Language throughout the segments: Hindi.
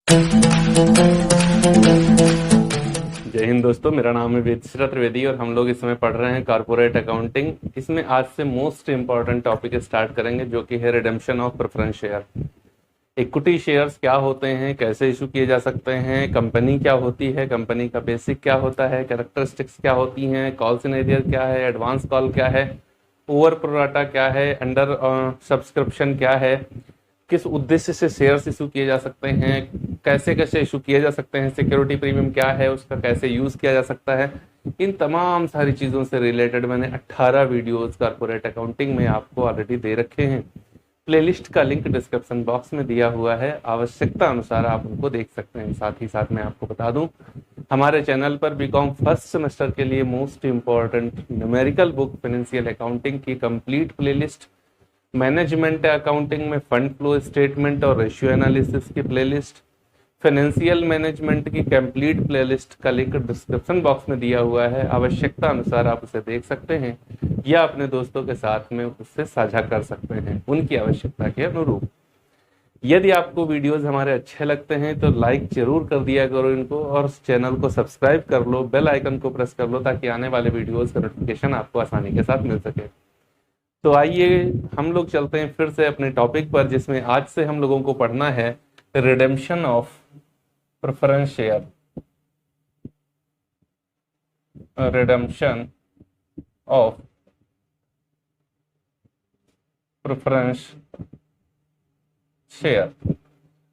जय हिंद दोस्तों, मेरा नाम है वेदश्री त्रिवेदी और हम लोग इस समय पढ़ रहे हैं कॉर्पोरेट अकाउंटिंग। इसमें आज से मोस्ट इंपॉर्टेंट टॉपिक स्टार्ट करेंगे जो कि है redemption of preference share. Equity shares क्या होते हैं, कैसे इशू किए जा सकते हैं, कंपनी क्या होती है, कंपनी का बेसिक क्या होता है, कैरेक्टरिस्टिक्स क्या होती हैं, कॉल सिनेरियर क्या है, एडवांस कॉल क्या है, ओवर प्रोराटा क्या है, अंडर सब्सक्रिप्शन क्या है, किस उद्देश्य से शेयर्स इशू किए जा सकते हैं, कैसे कैसे इशू किए जा सकते हैं, सिक्योरिटी प्रीमियम क्या है, उसका कैसे यूज किया जा सकता है। इन तमाम सारी चीजों से रिलेटेड मैंने 18 वीडियोस कॉर्पोरेट अकाउंटिंग में आपको ऑलरेडी दे रखे हैं। प्लेलिस्ट का लिंक डिस्क्रिप्शन बॉक्स में दिया हुआ है, आवश्यकता अनुसार आप उनको देख सकते हैं। साथ ही साथ मैं आपको बता दूं, हमारे चैनल पर बीकॉम फर्स्ट सेमेस्टर के लिए most important numerical book financial accounting की कंप्लीट प्लेलिस्ट, मैनेजमेंट अकाउंटिंग में फंड फ्लो स्टेटमेंट और रेशियो एनालिसिस की प्लेलिस्ट, फाइनेंशियल मैनेजमेंट की कंप्लीट प्लेलिस्ट का लिंक डिस्क्रिप्शन बॉक्स में दिया हुआ है। आवश्यकता अनुसार आप उसे देख सकते हैं या अपने दोस्तों के साथ में उससे साझा कर सकते हैं उनकी आवश्यकता के अनुरूप। यदि आपको वीडियोस हमारे अच्छे लगते हैं तो लाइक जरूर कर दिया करो इनको, और चैनल को सब्सक्राइब कर लो, बेल आइकन को प्रेस कर लो ताकि आने वाले वीडियोस का नोटिफिकेशन आपको आसानी के साथ मिल सके। तो आइए हम लोग चलते हैं फिर से अपने टॉपिक पर, जिसमें आज से हम लोगों को पढ़ना है redemption of preference share. Redemption of preference share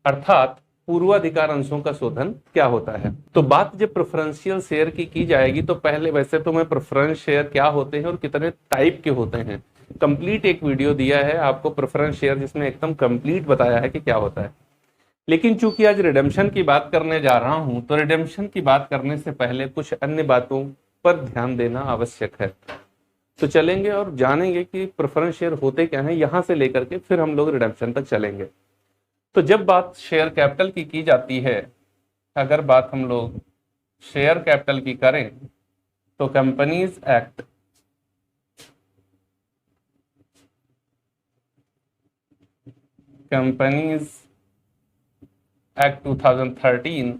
अर्थात पूर्वाधिकार अंशों का शोधन क्या होता है। तो बात जब प्रेफरेंशियल शेयर की जाएगी तो पहले वैसे तो मैं प्रेफरेंस शेयर क्या होते हैं और कितने टाइप के होते हैं कंप्लीट एक वीडियो दिया है आपको प्रेफरेंस शेयर, जिसमें एकदम कंप्लीट बताया है कि क्या होता है। लेकिन चूंकि आज रिडेम्पशन की बात करने जा रहा हूं तो रिडेम्पशन की बात करने से पहले कुछ अन्य बातों पर ध्यान देना आवश्यक है। तो चलेंगे और जानेंगे कि प्रेफरेंस शेयर होते क्या हैं, यहां से लेकर के फिर हम लोग रिडेम्पशन तक चलेंगे। तो जब बात शेयर कैपिटल की जाती है, अगर बात हम लोग शेयर कैपिटल की करें तो कंपनीज एक्ट एक्ट 2013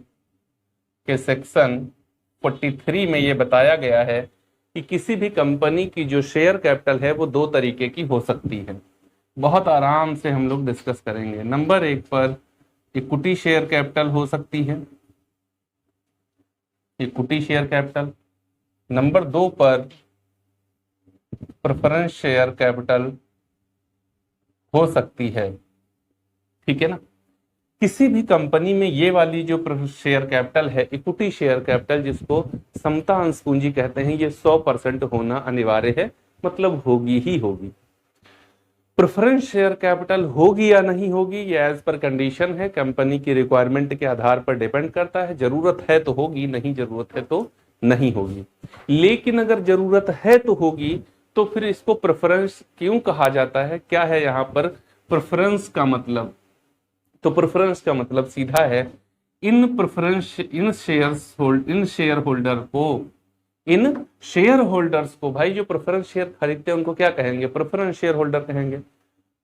के सेक्शन 43 में यह बताया गया है कि किसी भी कंपनी की जो शेयर कैपिटल है वो दो तरीके की हो सकती है। बहुत आराम से हम लोग डिस्कस करेंगे। नंबर 1 पर इक्विटी शेयर कैपिटल हो सकती है, इक्विटी शेयर कैपिटल। नंबर 2 पर प्रेफरेंस शेयर कैपिटल हो सकती है। ठीक है ना। किसी भी कंपनी में ये वाली जो शेयर कैपिटल है, इक्विटी शेयर कैपिटल, जिसको समता अंश पूंजी कहते हैं, ये 100% होना अनिवार्य है, मतलब होगी ही होगी। प्रेफरेंस शेयर कैपिटल होगी या नहीं होगी ये एज पर कंडीशन है, कंपनी की रिक्वायरमेंट के आधार पर डिपेंड करता है। जरूरत है तो होगी, नहीं जरूरत है तो नहीं होगी। लेकिन अगर जरूरत है तो होगी तो फिर इसको प्रेफरेंस क्यों कहा जाता है, क्या है यहाँ पर प्रेफरेंस का मतलब। तो प्रेफरेंस का मतलब सीधा है इन शेयर होल्डर्स को भाई जो प्रेफरेंस शेयर खरीदते हैं उनको क्या कहेंगे, प्रेफरेंस शेयर होल्डर कहेंगे।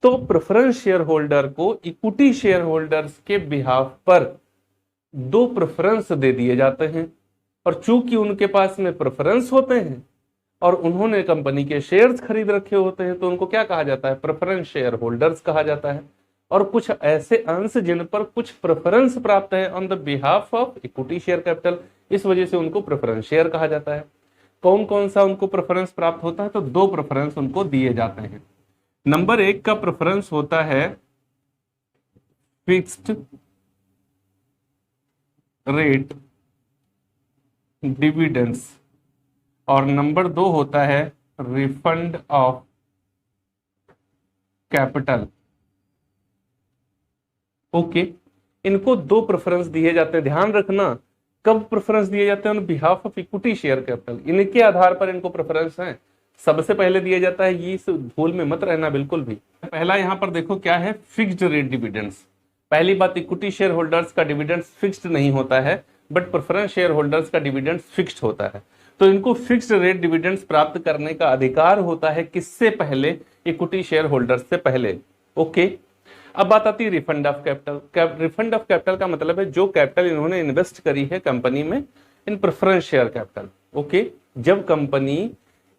तो प्रेफरेंस शेयर होल्डर को इक्विटी शेयर होल्डर्स के बिहाफ पर दो प्रेफरेंस दे दिए जाते हैं, और चूंकि उनके पास में प्रेफरेंस होते हैं और उन्होंने कंपनी के शेयर्स खरीद रखे होते हैं तो उनको क्या कहा जाता है, प्रेफरेंस शेयर होल्डर्स कहा जाता है। और कुछ ऐसे अंश जिन पर कुछ प्रेफरेंस प्राप्त है on the behalf of equity share capital, इस वजह से उनको प्रेफरेंस शेयर कहा जाता है। कौन कौन सा उनको प्रेफरेंस प्राप्त होता है, तो दो प्रेफरेंस उनको दिए जाते हैं। नंबर 1 का प्रेफरेंस होता है फिक्स्ड रेट डिविडेंड्स, और नंबर 2 होता है रिफंड ऑफ कैपिटल। ओके, इनको दो प्रेफरेंस दिए जाते हैं। ध्यान रखना कब प्रेफरेंस दिए जाते हैं, on behalf of equity share capital, इनके आधार पर इनको प्रेफरेंस है। सबसे पहले दिया जाता है, ये इस भूल में मत रहना बिल्कुल भी। पहला यहां पर देखो क्या है, फिक्स्ड रेट डिविडेंड्स। पहली बात, इक्विटी शेयर होल्डर्स का डिविडेंड फिक्स्ड नहीं होता है, बट प्रेफरेंस शेयर होल्डर्स का डिविडेंड फिक्स्ड होता है। तो इनको फिक्स्ड रेट डिविडेंड्स प्राप्त करने का अधिकार होता है किससे पहले, इक्विटी शेयर होल्डर्स से पहले। ओके, अब बात आती है refund of capital. Refund of capital का मतलब है जो कैपिटल इन्होंने इन्वेस्ट करी है कंपनी में इन प्रेफरेंस शेयर कैपिटल। ओके, जब कंपनी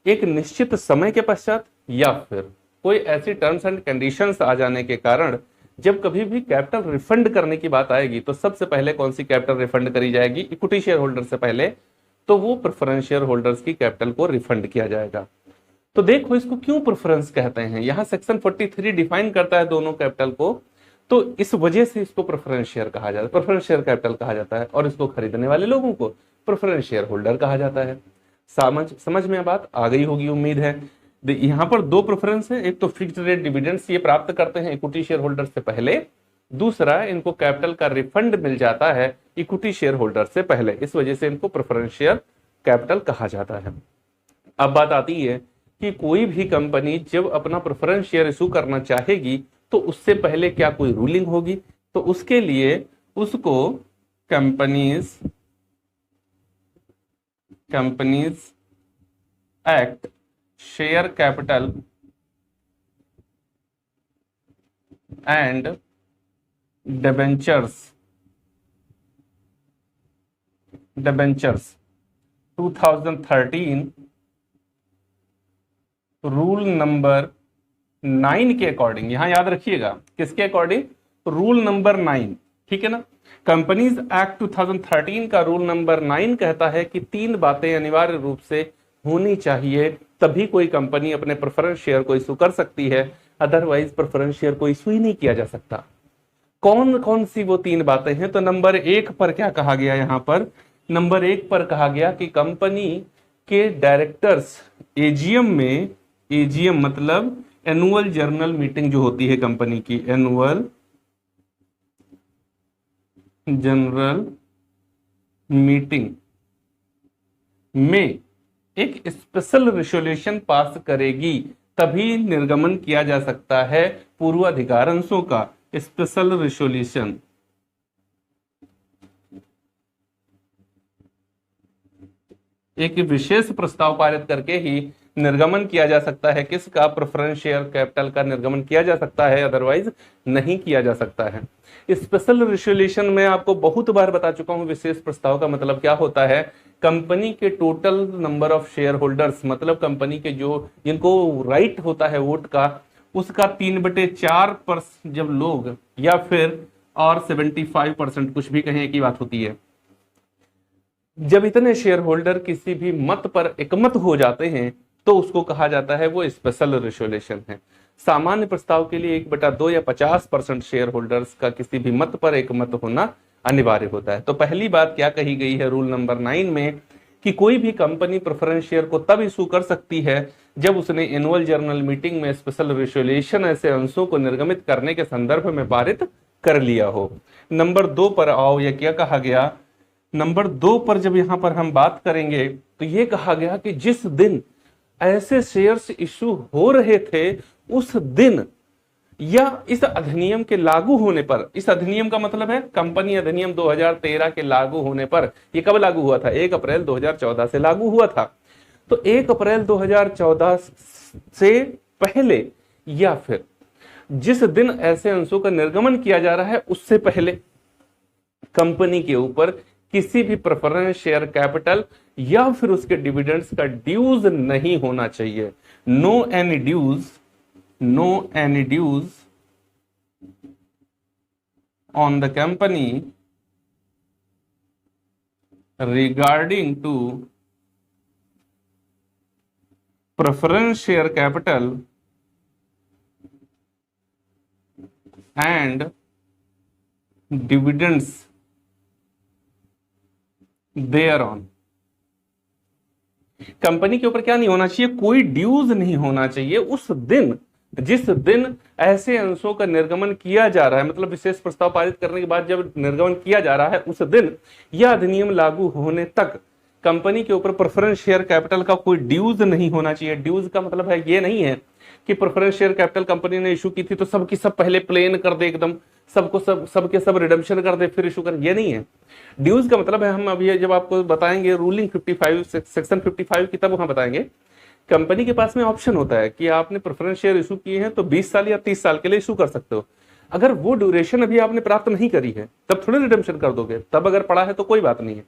एक निश्चित समय के पश्चात या फिर कोई ऐसी टर्म्स एंड कंडीशंस आ जाने के कारण जब कभी भी कैपिटल रिफंड करने की बात आएगी तो सबसे पहले कौन सी कैपिटल रिफंड करी जाएगी? इक्विटी शेयर होल्डर से पहले तो वो प्रेफरेंस शेयर होल्डर्स की कैपिटल को रिफंड किया जाएगा। तो देखो इसको क्यों प्रेफरेंस कहते हैं, यहां सेक्शन 43 डिफाइन करता है दोनों कैपिटल को, तो इस वजह से इसको प्रेफरेंस शेयर कहा जाता है, प्रेफरेंस शेयर कैपिटल कहा जाता है, और इसको खरीदने वाले लोगों को प्रेफरेंस शेयर होल्डर कहा जाता है। समझ में बात आ गई होगी उम्मीद है। यहां पर दो प्रेफरेंस है, एक तो फिक्स्ड रेट डिविडेंड्स ये प्राप्त करते हैं इक्विटी शेयर होल्डर से पहले, दूसरा इनको कैपिटल का रिफंड मिल जाता है इक्विटी शेयर होल्डर से पहले, इस वजह से इनको प्रेफरेंस शेयर कैपिटल कहा जाता है। अब बात आती है कि कोई भी कंपनी जब अपना प्रेफरेंस शेयर इशू करना चाहेगी तो उससे पहले क्या कोई रूलिंग होगी? तो उसके लिए उसको companies act, share capital and debentures 2013 rule number 9 के अकॉर्डिंग, यहां याद रखिएगा किसके अकॉर्डिंग? रूल नंबर 9, ठीक है ना। कंपनीज एक्ट 2013 का रूल नंबर 9 कहता है कि 3 बातें अनिवार्य रूप से होनी चाहिए तभी कोई कंपनी अपने प्रेफरेंस शेयर को इशू कर सकती है, अदरवाइज प्रेफरेंस शेयर को इशू ही नहीं किया जा सकता। कौन कौन सी वो 3 बातें हैं? तो नंबर 1 पर क्या कहा गया? यहां पर नंबर 1 पर कहा गया कि कंपनी के डायरेक्टर्स एजीएम में, एजीएम मतलब एनुअल जर्नल मीटिंग जो होती है कंपनी की, एनुअल जनरल मीटिंग में एक स्पेशल रेजोल्यूशन पास करेगी तभी निर्गमन किया जा सकता है पूर्वाधिकार अंशों का। स्पेशल रेजोल्यूशन एक विशेष प्रस्ताव पारित करके ही निर्गमन किया जा सकता है किसका? प्रेफरेंस शेयर कैपिटल का निर्गमन किया जा सकता है, अदरवाइज नहीं किया जा सकता है। स्पेशल रेजोल्यूशन में आपको बहुत बार बता चुका हूं, विशेष प्रस्ताव का मतलब क्या होता है? कंपनी के total number of share holders, मतलब कंपनी के जो जिनको राइट होता है वोट का, उसका 3/4 जब लोग या फिर और 75% कुछ भी कहें, एक ही बात होती है। जब इतने शेयर होल्डर किसी भी मत पर एकमत हो जाते हैं तो उसको कहा जाता है वो स्पेशल रेजोल्यूशन है। सामान्य प्रस्ताव के लिए 1/2 या 50% शेयर होल्डर्स का किसी भी मत पर एकमत होना अनिवार्य होता है। तो पहली बात क्या कही गई है रूल नंबर 9 में कि कोई भी कंपनी प्रेफरेंस शेयर को तब इशू कर सकती है जब उसने एनुअल जर्नल मीटिंग में स्पेशल रेजोल्यूशन ऐसे अंशों को निर्गमित करने के संदर्भ में पारित कर लिया हो। नंबर 2 पर आओ, यह क्या कहा गया? नंबर 2 पर जब यहां पर हम बात करेंगे तो यह कहा गया कि जिस दिन ऐसे शेयर्स इशू हो रहे थे उस दिन या इस अधिनियम के लागू होने पर, इस अधिनियम का मतलब है कंपनी अधिनियम 2013 के लागू होने पर, ये कब लागू हुआ था? 1 अप्रैल 2014 से लागू हुआ था। तो 1 अप्रैल 2014 से पहले या फिर जिस दिन ऐसे अंशों का निर्गमन किया जा रहा है उससे पहले कंपनी के ऊपर किसी भी प्रेफरेंस शेयर कैपिटल या फिर उसके डिविडेंड्स का ड्यूज नहीं होना चाहिए। No any dues on the company regarding to preference share capital and dividends thereon. Company के ऊपर क्या नहीं होना चाहिए? कोई ड्यूज नहीं होना चाहिए उस दिन, जिस दिन ऐसे अंशों का निर्गमन किया जा रहा है, मतलब विशेष प्रस्ताव पारित करने के बाद जब निर्गमन किया जा रहा है उस दिन यह अधिनियम लागू होने तक कंपनी के ऊपर प्रेफरेंस शेयर कैपिटल का कोई ड्यूज नहीं होना चाहिए। ड्यूज का मतलब है ये नहीं है कि प्रेफरेंस शेयर कैपिटल कंपनी ने इशू की थी तो सबकी सब पहले प्लेन कर दे, एकदम सबको सबके सब रिडम्पशन कर दे फिर इशू कर, ये नहीं है। ड्यूज का मतलब है, हम अभी जब आपको बताएंगे रूलिंग 55 सेक्शन 55 की, तब वहां बताएंगे कंपनी के पास में ऑप्शन होता है कि आपने प्रेफरेंस शेयर इशू किए हैं तो 20 साल या 30 साल के लिए इशू कर सकते हो। अगर वो ड्यूरेशन अभी आपने प्राप्त नहीं करी है तब थोड़े रिडेम्पशन कर दोगे, तब अगर पड़ा है तो कोई बात नहीं है।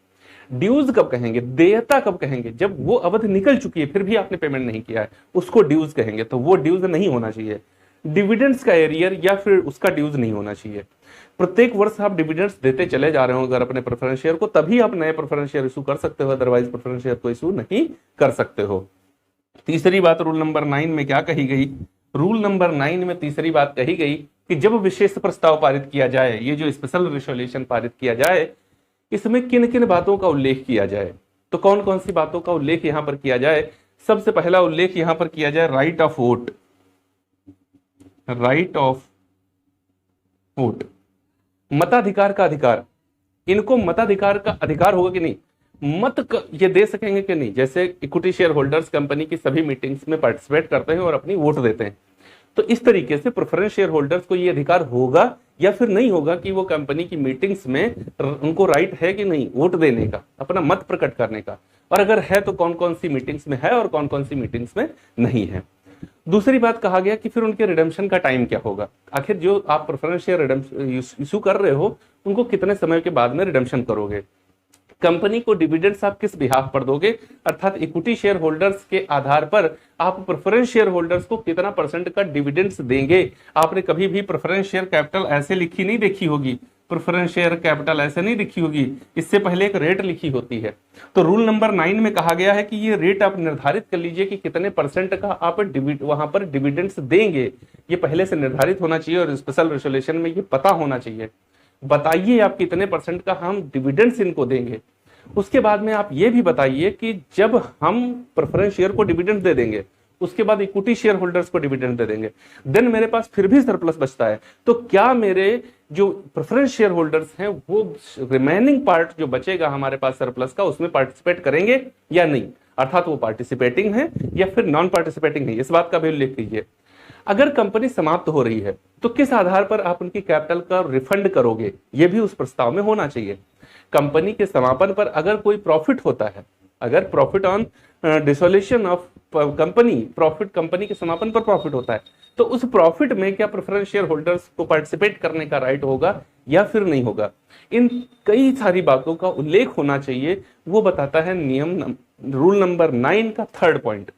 ड्यूज कब कहेंगे, देयता कब कहेंगे, जब वो अवधि निकल चुकी है फिर भी आपने पेमेंट नहीं किया है, उसको ड्यूज कहेंगे, तो वो ड्यूज नहीं होना चाहिए। डिविडेंड्स का एरियर या फिर उसका ड्यूज नहीं होना चाहिए। प्रत्येक वर्ष आप डिविडेंड्स देते चले जा रहे हो अगर अपने प्रेफरेंस शेयर को, तभी आप नए प्रेफरेंस शेयर इशू कर सकते हो, अदरवाइज प्रेफरेंस शेयर को इशू नहीं कर सकते हो। तीसरी बात रूल नंबर 9 में क्या कही गई, रूल नंबर 9 में तीसरी बात कही गई कि जब विशेष प्रस्ताव पारित किया जाए, ये जो स्पेशल रेजोल्यूशन पारित किया जाए, इसमें किन किन बातों का उल्लेख किया जाए। तो कौन कौन सी बातों का उल्लेख यहां पर किया जाए। सबसे पहला उल्लेख यहां पर किया जाए right of vote, right of vote, मताधिकार का अधिकार। इनको मताधिकार का अधिकार होगा कि नहीं, ये दे सकेंगे कि नहीं। जैसे इक्विटी शेयर होल्डर्स कंपनी की सभी मीटिंग्स में पार्टिसिपेट करते हैं और अपनी वोट देते हैं, तो इस तरीके से प्रेफरेंस शेयर होल्डर्स को ये अधिकार होगा या फिर नहीं होगा कि वो कंपनी की मीटिंग्स में उनको राइट है कि नहीं वोट देने का, अपना मत प्रकट करने का, और अगर है तो कौन कौन सी मीटिंग्स में है और कौन कौन सी मीटिंग्स में नहीं है। दूसरी बात कहा गया कि फिर उनके रिडेम्पशन का टाइम क्या होगा। आखिर जो आप प्रेफरेंस शेयर इशू कर रहे हो उनको कितने समय के बाद में रिडेम्पशन करोगे। कंपनी को डिविडेंड्स आप किस बिहाफ पर दोगे, अर्थात इक्विटी शेयर होल्डर्स के आधार पर आप प्रेफरेंस शेयर होल्डर्स को कितना परसेंट का डिविडेंड्स देंगे। आपने कभी भी प्रेफरेंस शेयर कैपिटल ऐसे लिखी नहीं देखी होगी, प्रेफरेंस शेयर कैपिटल ऐसे नहीं लिखी होगी, इससे पहले एक रेट लिखी होती है। तो रूल नंबर 9 में कहा गया है कि ये रेट आप निर्धारित कर लीजिए कि कितने परसेंट का आप वहां पर डिविडेंड्स देंगे, ये पहले से निर्धारित होना चाहिए और स्पेशल रेजोल्यूशन में ये पता होना चाहिए। बताइए आप कितने परसेंट का हम डिविडेंड्स इनको देंगे। उसके बाद में आप ये भी बताइए कि जब हम प्रेफरेंस शेयर को डिविडेंड दे देंगे, उसके बाद इक्विटी शेयर होल्डर्स को डिविडेंड दे देंगे, देन मेरे पास फिर भी सरप्लस बचता है, तो क्या मेरे जो प्रेफरेंस शेयर होल्डर्स हैं वो रिमेनिंग पार्ट जो बचेगा हमारे पास सरप्लस का, उसमें पार्टिसिपेट करेंगे या नहीं, अर्थात वो पार्टिसिपेटिंग है या फिर नॉन पार्टिसिपेटिंग है, इस बात का भी उल्लेख कीजिए। अगर कंपनी समाप्त हो रही है तो किस आधार पर आप उनकी कैपिटल का रिफंड करोगे, यह भी उस प्रस्ताव में होना चाहिए। कंपनी के समापन पर अगर कोई प्रॉफिट होता है, अगर profit on dissolution of company, profit company के समापन पर प्रॉफिट होता है, तो उस प्रॉफिट में क्या प्रेफरेंस शेयर होल्डर्स को पार्टिसिपेट करने का राइट होगा या फिर नहीं होगा। इन कई सारी बातों का उल्लेख होना चाहिए, वो बताता है नियम रूल नंबर 9 का 3rd पॉइंट।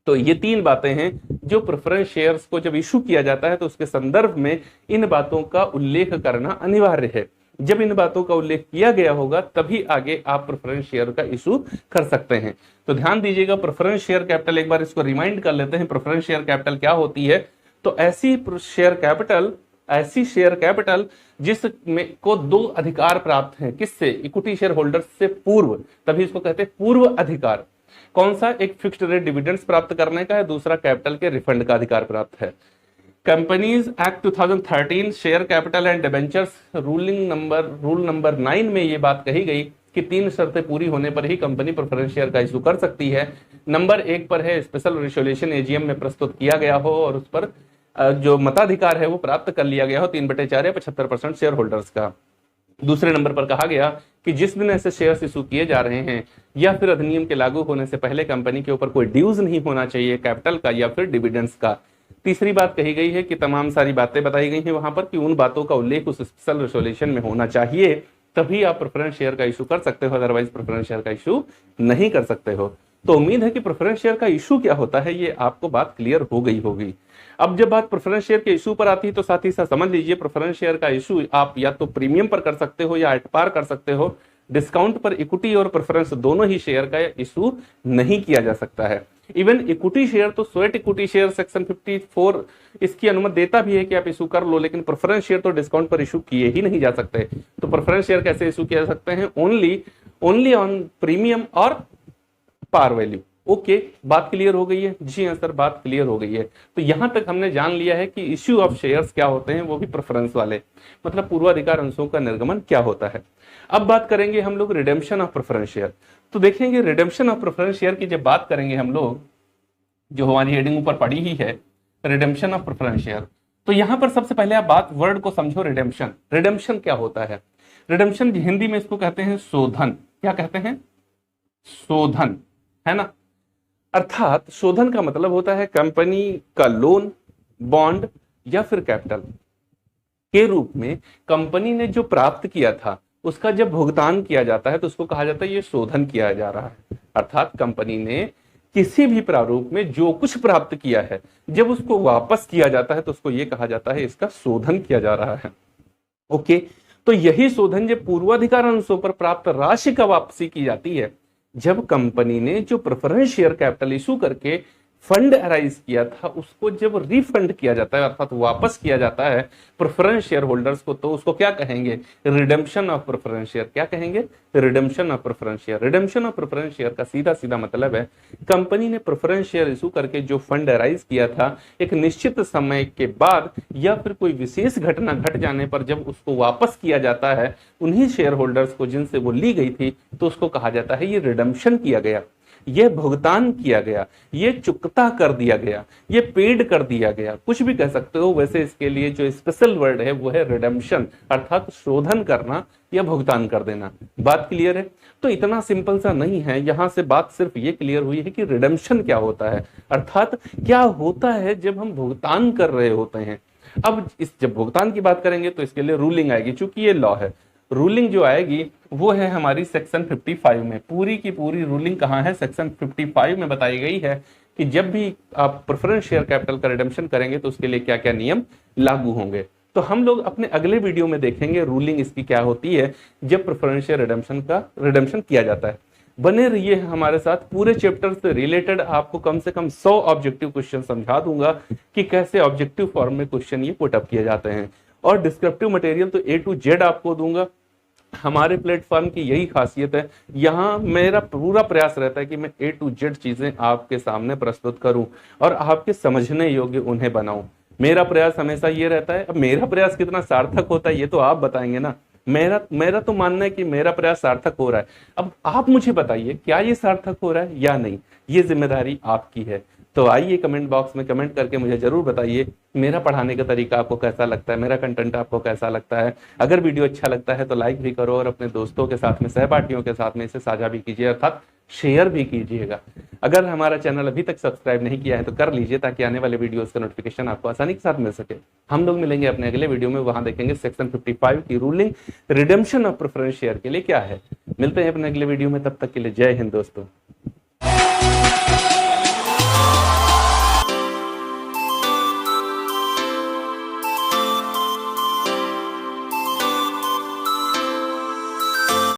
तो ये 3 बातें हैं जो प्रेफरेंस शेयर्स को जब इशू किया जाता है तो उसके संदर्भ में इन बातों का उल्लेख करना अनिवार्य है। जब इन बातों का उल्लेख किया गया होगा तभी आगे आप प्रेफरेंस शेयर का इशू कर सकते हैं। तो ध्यान दीजिएगा, प्रेफरेंस शेयर कैपिटल, एक बार इसको रिमाइंड कर लेते हैं, प्रेफरेंस शेयर कैपिटल क्या होती है। तो ऐसी शेयर कैपिटल जिसमें को 2 अधिकार प्राप्त हैं, किससे, इक्विटी शेयर होल्डर्स से पूर्व, तभी इसको कहते हैं पूर्व अधिकार। कौन सा, एक फिक्स्ड रेट डिविडेंड्स प्राप्त करने का है, दूसरा कैपिटल के रिफंड का अधिकार प्राप्त है। Companies act 2013 share capital and debentures rule number 9 में ये बात कही गई कि 3 शर्तें पूरी होने पर ही कंपनी प्रेफरेंस शेयर का इशू कर सकती है। नंबर 1 पर है स्पेशल रेजोल्यूशन एजीएम में प्रस्तुत किया गया हो और उस पर जो मताधिकार है वो प्राप्त कर लिया गया हो 3/4 या 75% शेयर होल्डर्स का। दूसरे नंबर पर कहा गया कि जिस दिन ऐसे शेयर्स इशू किए जा रहे हैं या फिर अधिनियम के लागू होने से पहले कंपनी के ऊपर कोई ड्यूज नहीं होना चाहिए कैपिटल का या फिर डिविडेंड्स का। तीसरी बात कही गई है कि तमाम सारी बातें बताई गई हैं वहां पर कि उन बातों का उल्लेख उस स्पेशल रेजोल्यूशन में होना चाहिए, तभी आप प्रेफरेंस शेयर का इशू कर सकते हो, अदरवाइज प्रेफरेंस शेयर का इशू नहीं कर सकते हो। तो उम्मीद है कि प्रेफरेंस शेयर का इशू क्या होता है ये आपको बात क्लियर हो गई होगी। अब जब बात प्रेफरेंस शेयर के इशू पर आती है तो साथ ही साथ समझ लीजिए प्रेफरेंस शेयर का इशू आप या तो प्रीमियम पर कर सकते हो या एट पार कर सकते हो। डिस्काउंट पर इक्विटी और प्रेफरेंस दोनों ही शेयर का इशू नहीं किया जा सकता है। इवन इक्विटी शेयर तो स्वेट इक्विटी शेयर सेक्शन 54 इसकी अनुमति देता भी है कि आप इशू कर लो, लेकिन प्रेफरेंस शेयर तो डिस्काउंट पर इशू किए ही नहीं जा सकते। तो प्रेफरेंस शेयर कैसे इशू किया जा सकते हैं, ओनली ऑन प्रीमियम और पार वैल्यू। ओके, बात क्लियर हो गई है। जी हाँ सर, बात क्लियर हो गई है। तो यहां तक हमने जान लिया है कि इश्यू ऑफ शेयर्स क्या होते हैं, वो भी प्रेफरेंस वाले, मतलब पूर्वाधिकार अंशों का निर्गमन क्या होता है। अब बात करेंगे हम लोग रिडेम्पशन ऑफ प्रेफरेंस शेयर। तो देखेंगे रिडेम्पशन ऑफ प्रेफरेंस शेयर की जब बात करेंगे हम लोग, जो हमारी हेडिंग ऊपर पड़ी ही है रिडेम्पशन ऑफ प्रेफरेंस शेयर, तो यहां पर सबसे पहले आप बात वर्ड को समझो। रिडेम्पशन क्या होता है। रिडेम्पशन हिंदी में इसको कहते हैं शोधन। क्या कहते हैं, शोधन, है ना। अर्थात शोधन का मतलब होता है कंपनी का लोन, बॉन्ड या फिर कैपिटल, के रूप में कंपनी ने जो प्राप्त किया था उसका जब भुगतान किया जाता है तो उसको कहा जाता है ये शोधन किया जा रहा है। अर्थात कंपनी ने किसी भी प्रारूप में जो कुछ प्राप्त किया है जब उसको वापस किया जाता है तो उसको ये कहा जाता है इसका शोधन किया जा रहा है। ओके, तो यही शोधन जब पूर्वाधिकार अंशों पर प्राप्त राशि का वापसी की जाती है, जब कंपनी ने जो प्रेफरेंस शेयर कैपिटल इशू करके फंड अराइज किया था उसको जब रिफंड किया जाता है अर्थात वापस किया जाता है प्रेफरेंस शेयर होल्डर्स को, तो उसको क्या कहेंगे? Redemption of preference share. क्या कहेंगे? Redemption of preference share. Redemption of preference share का सीधा सीधा मतलब है कंपनी ने प्रेफरेंस शेयर इशू करके जो फंड अराइज किया था एक निश्चित समय के बाद या फिर कोई विशेष घटना घट जाने पर जब उसको वापस किया जाता है उन्हीं शेयर होल्डर्स को जिनसे वो ली गई थी, तो उसको कहा जाता है ये रिडेम्पशन किया गया, ये भुगतान किया गया, ये चुकता कर दिया गया, ये पेड कर दिया गया, कुछ भी कह सकते हो। वैसे इसके लिए जो स्पेशल वर्ड है वो है रिडेम्पशन, अर्थात शोधन करना या भुगतान कर देना। बात क्लियर है? तो इतना सिंपल सा नहीं है, यहां से बात सिर्फ ये क्लियर हुई है कि रिडेम्पशन क्या होता है, अर्थात क्या होता है जब हम भुगतान कर रहे होते हैं। अब जब भुगतान की बात करेंगे तो इसके लिए रूलिंग आएगी, चूंकि ये लॉ है। रूलिंग जो आएगी वो है हमारी सेक्शन 55 में। पूरी की पूरी रूलिंग कहाँ है? सेक्शन 55 में बताई गई है कि जब भी आप प्रेफरेंस शेयर कैपिटल का रिडेम्पशन करेंगे तो उसके लिए क्या क्या नियम लागू होंगे। तो हम लोग अपने अगले वीडियो में देखेंगे रूलिंग इसकी क्या होती है जब प्रेफरेंस शेयर रिडेम्पशन किया जाता है। बने रहिए हमारे साथ, पूरे चैप्टर से रिलेटेड आपको कम से कम 100 ऑब्जेक्टिव क्वेश्चन समझा दूंगा कि कैसे ऑब्जेक्टिव फॉर्म में क्वेश्चन ये पुट अप किए जाते हैं, और डिस्क्रिप्टिव मटेरियल तो A to Z आपको दूंगा। हमारे प्लेटफॉर्म की यही खासियत है, यहाँ मेरा पूरा प्रयास रहता है कि मैं A to Z चीजें आपके सामने प्रस्तुत करूं और आपके समझने योग्य उन्हें बनाऊं। मेरा प्रयास हमेशा ये रहता है। अब मेरा प्रयास कितना सार्थक होता है ये तो आप बताएंगे ना। मेरा तो मानना है कि मेरा प्रयास सार्थक हो रहा है। अब आप मुझे बताइए क्या ये सार्थक हो रहा है या नहीं, ये जिम्मेदारी आपकी है। तो आइए कमेंट बॉक्स में कमेंट करके मुझे जरूर बताइए मेरा पढ़ाने का तरीका आपको कैसा लगता है, मेरा कंटेंट आपको कैसा लगता है। अगर वीडियो अच्छा लगता है तो लाइक भी करो और अपने दोस्तों के साथ में, सहपाठियों के साथ में इसे साझा भी कीजिए, अर्थात शेयर भी कीजिएगा। अगर हमारा चैनल अभी तक सब्सक्राइब नहीं किया है तो कर लीजिए ताकि आने वाले वीडियोस का नोटिफिकेशन आपको आसानी के साथ मिल सके। हम लोग मिलेंगे अपने अगले वीडियो में, वहां देखेंगे सेक्शन 55 की ruling redemption of preference share के लिए क्या है। मिलते हैं अपने अगले वीडियो में, तब तक के लिए जय हिंद दोस्तों।